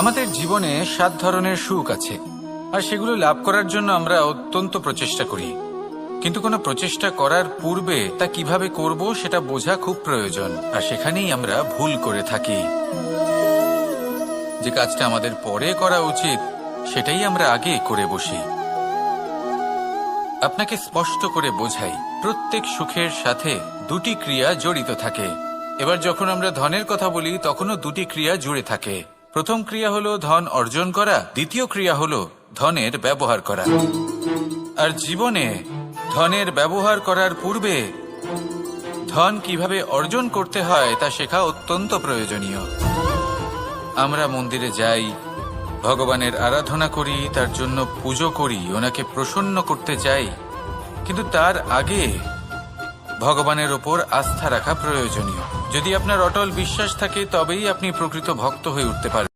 আমাদের জীবনে 7 ধরনের সুখ আছে, আর সেগুলো লাভ করার জন্য আমরা অত্যন্ত প্রচেষ্টা করি। কিন্তু কোনো প্রচেষ্টা করার পূর্বে তা কিভাবে করব সেটা বোঝা খুব প্রয়োজন, আর সেখানেই আমরা ভুল করে থাকি। যে কাজটা আমাদের পরে করা উচিত সেটাই আমরা আগে করে বসি। আপনাকে স্পষ্ট করে বোঝাই, প্রত্যেক সুখের সাথে 2টি ক্রিয়া জড়িত থাকে। এবার যখন আমরা ধনের কথা বলি তখনও 2টি ক্রিয়া জুড়ে থাকে। প্রথম ক্রিয়া হলো ধন অর্জন করা, দ্বিতীয় ক্রিয়া হলো ধনের ব্যবহার করা। আর জীবনে ধনের ব্যবহার করার পূর্বে ধন কিভাবে অর্জন করতে হয় তা শেখা অত্যন্ত প্রয়োজনীয়। আমরা মন্দিরে যাই, ভগবানের আরাধনা করি, তার জন্য পুজো করি, ওনাকে প্রসন্ন করতে চাই, কিন্তু তার আগে ভগবানের ওপর আস্থা রাখা প্রয়োজনীয়। যদি আপনার অটল বিশ্বাস থাকে তবেই আপনি প্রকৃত ভক্ত হয়ে উঠতে পারেন।